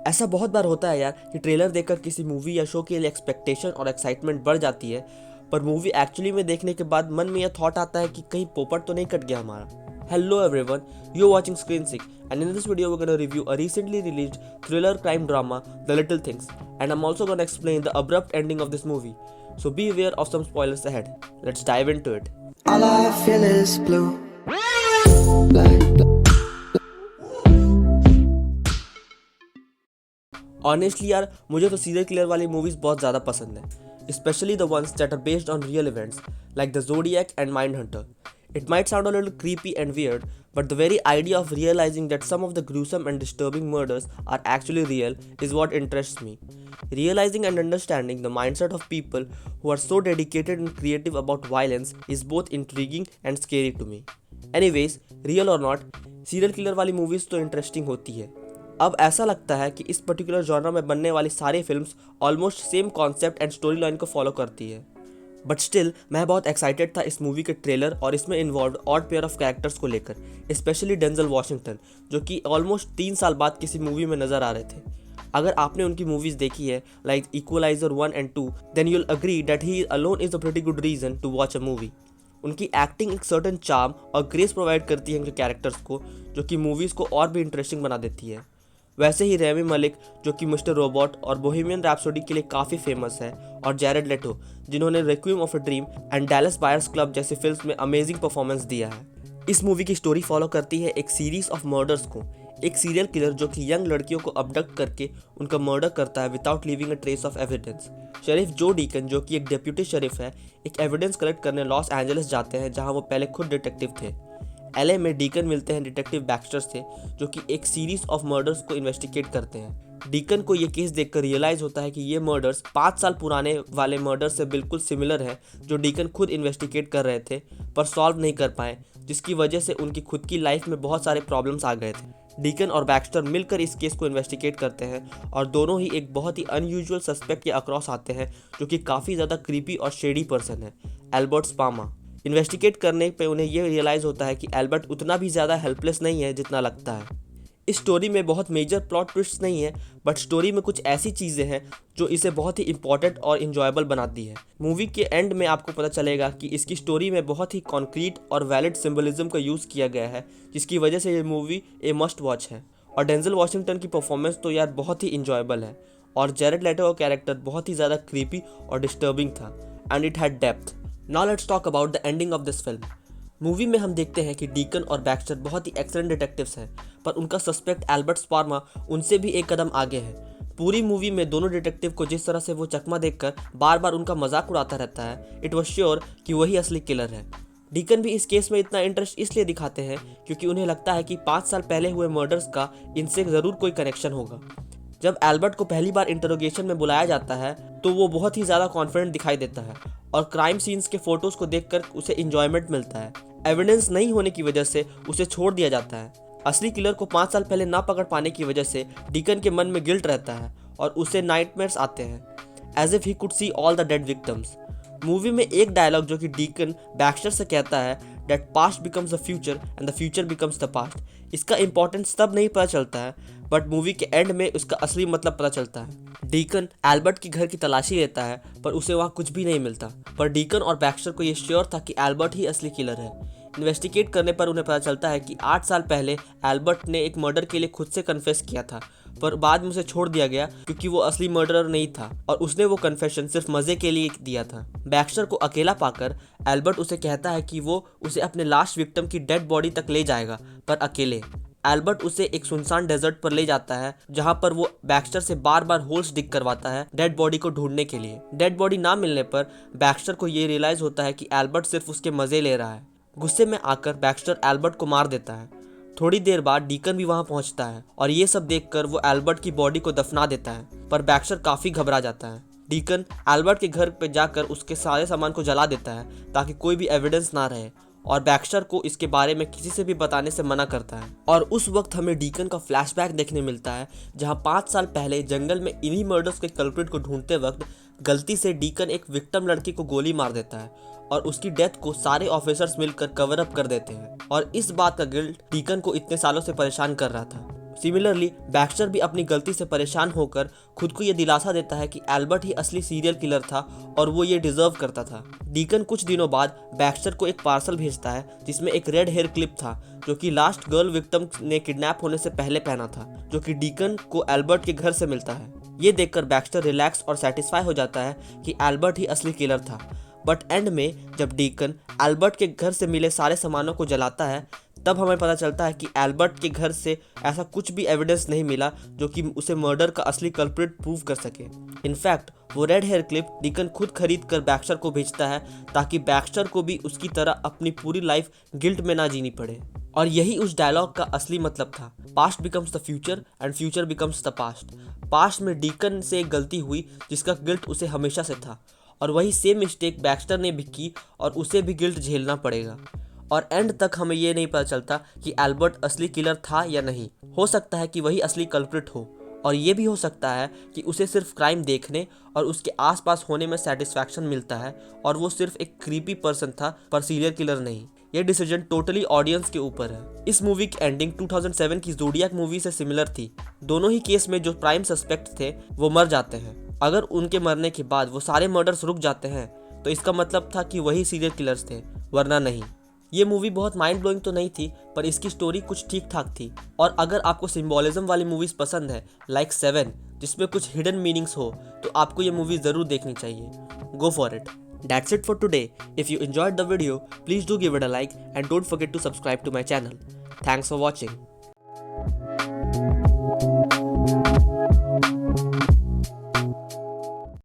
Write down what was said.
ऐसा बहुत बार होता है यार कि ट्रेलर देखकर किसी मूवी या शो के लिए एक्सपेक्टेशन और एक्साइटमेंट बढ़ जाती है, पर मूवी एक्चुअली में देखने के बाद मन में यह थॉट आता है कि कहीं पोपट तो नहीं कट गया हमारा। Hello everyone, you're watching Screen Sick, and in this video we're gonna review a recently released thriller crime drama, The Little Things, and I'm also gonna explain the abrupt ending of this movie. So be aware of some spoilers ahead. Let's dive into it. All I feel is blue. Black. Honestly यार, मुझे तो serial killer वाली movies बहुत ज़्यादा पसंद है, specially the ones that are based on real events like the Zodiac and Mindhunter. It might sound a little creepy and weird, but the very idea of realizing that some of the gruesome and disturbing murders are actually real is what interests me. Realizing and understanding the mindset of people who are so dedicated and creative about violence is both intriguing and scary to me. Anyways, real or not, serial killer वाली movies तो interesting होती है. अब ऐसा लगता है कि इस पर्टिकुलर जॉनर में बनने वाली सारी films almost same concept and story line को फॉलो करती है. बट स्टिल मैं बहुत एक्साइटेड था इस मूवी के ट्रेलर और इसमें involve odd pair of characters को लेकर, स्पेशली डेंजल वॉशिंगटन, जो कि ऑलमोस्ट 3 साल बाद किसी मूवी में नजर आ रहे थे. अगर आपने उनकी मूवीज देखी है like Equalizer 1 and 2, then you'll agree that he alone is a pretty good reason to watch a movie. उनकी एक्टिंग एक सर्टन चार्म और ग्रेस प्रोवाइड करती है उनके कैरेक्टर्स को, जो कि मूवीज़ को और भी इंटरेस्टिंग बना देती है. वैसे ही रेमी मलिक, जो कि मिस्टर रोबोट और बोहेमियन रैप्सोडी के लिए काफ़ी फेमस है, और जैरेड लेटो, जिन्होंने Requiem of a Dream and Dallas Buyers Club जैसी फिल्म्स में अमेजिंग परफॉर्मेंस दिया है. इस मूवी की स्टोरी फॉलो करती है एक सीरीज ऑफ मर्डर्स को. एक सीरियल किलर जो कि यंग लड़कियों को अबडक्ट करके उनका मर्डर करता है without leaving a trace of evidence. Sheriff Joe Deacon, जो कि एक डेप्यूटी शरीफ है, एक एविडेंस कलेक्ट करने लॉस एंजलिस जाते हैं, जहां वो पहले खुद डिटेक्टिव थे. एलए में डीकन मिलते हैं डिटेक्टिव बैक्स्टर से, जो कि एक सीरीज ऑफ मर्डर्स को इन्वेस्टिगेट करते हैं. डीकन को ये केस देखकर रियलाइज होता है कि ये मर्डर्स 5 साल पुराने वाले मर्डर्स से बिल्कुल सिमिलर है, जो डीकन खुद इन्वेस्टिगेट कर रहे थे पर सॉल्व नहीं कर पाए, जिसकी वजह से उनकी खुद की लाइफ में बहुत सारे प्रॉब्लम्स आ गए थे. डीकन और बैक्स्टर मिलकर इस केस को इन्वेस्टिगेट करते हैं और दोनों ही एक बहुत ही अनयूजुअल सस्पेक्ट के अक्रॉस आते हैं, जो कि काफ़ी ज़्यादा क्रीपी और शेडी पर्सन है, एल्बर्ट स्पामा. इन्वेस्टिगेट करने पे उन्हें यह रियलाइज़ होता है कि एल्बर्ट उतना भी ज़्यादा हेल्पलेस नहीं है जितना लगता है. इस स्टोरी में बहुत मेजर प्लॉट ट्विस्ट्स नहीं है, बट स्टोरी में कुछ ऐसी चीज़ें हैं जो इसे बहुत ही इंपॉर्टेंट और इन्जॉयबल बनाती है. मूवी के एंड में आपको पता चलेगा कि इसकी स्टोरी में बहुत ही कॉन्क्रीट और वैलिड सिंबलिज्म का यूज़ किया गया है, जिसकी वजह से ये मूवी ए मस्ट वॉच है. और डेंजल वॉशिंगटन की परफॉर्मेंस तो यार बहुत ही इंजॉयबल है, और जैरेड लेटो का कैरेक्टर बहुत ही ज़्यादा क्रीपी और डिस्टर्बिंग था, and it had depth. Now let's talk about the ending of this film. Movie में हम देखते हैं कि डीकन और बैक्स्टर बहुत ही एक्सीलेंट डिटेक्टिव्स हैं, पर उनका सस्पेक्ट एल्बर्ट स्पार्मा उनसे भी एक कदम आगे है. पूरी मूवी में दोनों डिटेक्टिव को जिस तरह से वो चकमा देखकर बार बार उनका मजाक उड़ाता रहता है, इट वॉज श्योर कि वही असली किलर है. डीकन भी इस केस में इतना इंटरेस्ट इसलिए दिखाते हैं क्योंकि उन्हें लगता है कि 5 साल पहले हुए मर्डर्स का इनसे ज़रूर कोई कनेक्शन होगा. जब एल्बर्ट को पहली बार इंटरोगेशन में बुलाया जाता है तो वो बहुत ही ज़्यादा कॉन्फिडेंट दिखाई देता है, और क्राइम सीन्स के फोटोज़ को देखकर उसे इंजॉयमेंट मिलता है. एविडेंस नहीं होने की वजह से उसे छोड़ दिया जाता है. असली किलर को 5 साल पहले ना पकड़ पाने की वजह से डीकन के मन में गिल्ट रहता है और उसे नाइटमेयर्स आते हैं, as if he could see all the dead victims. Movie में एक डायलॉग जो कि डीकन बैक्स्टर से कहता है, that past becomes the future and the future becomes the past. इसका इंपॉर्टेंस तब नहीं पता चलता है, बट मूवी के एंड में उसका असली मतलब पता चलता है. डीकन एल्बर्ट के घर की तलाशी लेता है, पर उसे वहाँ कुछ भी नहीं मिलता, पर डीकन और बैक्स्टर को ये श्योर था कि एल्बर्ट ही असली किलर है. इन्वेस्टिगेट करने पर उन्हें पता चलता है कि 8 साल पहले एल्बर्ट ने एक मर्डर के लिए खुद से कन्फेस किया था, पर बाद में उसे छोड़ दिया गया क्योंकि वो असली मर्डरर नहीं था और उसने वो कन्फेशन सिर्फ मजे के लिए दिया था. बैक्स्टर को अकेला पाकर एल्बर्ट उसे कहता है कि वो उसे अपने लास्ट विक्टिम की डेड बॉडी तक ले जाएगा, पर अकेले. एल्बर्ट उसे एक सुनसान डेजर्ट पर ले जाता है, जहां पर वो बैक्स्टर से बार बार होल्स डिग करवाता है डेड बॉडी को ढूंढने के लिए. डेड बॉडी ना मिलने पर बैक्स्टर को ये रियलाइज होता है कि एल्बर्ट सिर्फ उसके मजे ले रहा है. गुस्से में आकर बैक्स्टर एल्बर्ट को मार देता है. थोड़ी देर बाद डीकन भी वहां पहुंचता है और ये सब देखकर वो एल्बर्ट की बॉडी को दफना देता है, पर बैक्स्टर काफी घबरा जाता है. डीकन एल्बर्ट के घर पे जाकर उसके सारे सामान को जला देता है ताकि कोई भी एविडेंस ना रहे, और बैक्स्टर को इसके बारे में किसी से भी बताने से मना करता है. और उस वक्त हमें डीकन का फ्लैशबैक देखने मिलता है, जहां 5 साल पहले जंगल में इन्हीं मर्डर्स के कल्प्रिट को ढूंढते वक्त गलती से डीकन एक विक्टिम लड़की को गोली मार देता है और उसकी डेथ को सारे ऑफिसर्स मिलकर कवर अप कर देते हैं, और इस बात का गिल्ट डीकन को इतने सालों से परेशान कर रहा था. सिमिलरली बैक्स्टर भी अपनी गलती से परेशान होकर खुद को ये दिलासा देता है कि एल्बर्ट ही असली सीरियल किलर था और वो ये डिजर्व करता था। डीकन कुछ दिनों बाद बैक्स्टर को एक पार्सल भेजता है जिसमें एक रेड हेयर क्लिप था जो कि लास्ट गर्ल विक्टिम ने किडनैप होने से पहले पहना था, जो कि डीकन को एल्बर्ट के घर से मिलता है। ये देखकर बैक्स्टर रिलैक्स और सेटिस्फाई हो जाता है कि एल्बर्ट ही असली किलर था। बट एंड में जब डीकन एल्बर्ट के घर से मिले सारे सामानों को जलाता है तब हमें पता चलता है कि एल्बर्ट के घर से ऐसा कुछ भी एविडेंस नहीं मिला जो कि उसे मर्डर का असली कल्प्रिट प्रूव कर सके। इनफैक्ट वो रेड हेयर क्लिप डीकन खुद खरीद कर बैक्स्टर को भेजता है ताकि बैक्स्टर को भी उसकी तरह अपनी पूरी लाइफ गिल्ट में ना जीनी पड़े। और यही उस डायलॉग का असली मतलब था, past becomes the future and future becomes the past. Past में डीकन से एक गलती हुई जिसका गिल्ट उसे हमेशा से था और वही सेम मिस्टेक बैक्स्टर ने भी की और उसे भी गिल्ट झेलना पड़ेगा। और एंड तक हमें ये नहीं पता चलता कि एल्बर्ट असली किलर था या नहीं। हो सकता है कि वही असली कल्प्रिट हो और ये भी हो सकता है कि उसे सिर्फ क्राइम देखने और उसके आसपास होने में सेटिस्फैक्शन मिलता है और वो सिर्फ एक क्रीपी पर्सन था पर सीरियल किलर नहीं। ये डिसीजन टोटली ऑडियंस के ऊपर है। इस मूवी की एंडिंग 2007 की ज़ोडिएक मूवी से सिमिलर थी। दोनों ही केस में जो प्राइम सस्पेक्ट थे वो मर जाते हैं। अगर उनके मरने के बाद वो सारे मर्डर्स रुक जाते हैं तो इसका मतलब था कि वही सीरियल किलर्स थे, वरना नहीं। ये मूवी बहुत माइंड ब्लोइंग तो नहीं थी पर इसकी स्टोरी कुछ ठीक ठाक थी। और अगर आपको सिंबोलिज्म वाली मूवीज पसंद है लाइक 7 जिसमें कुछ हिडन मीनिंग्स हो तो आपको ये मूवी ज़रूर देखनी चाहिए। Go for it. That's it for today. If you enjoyed the video, please do give it a like and don't forget to subscribe to my channel. Thanks for watching.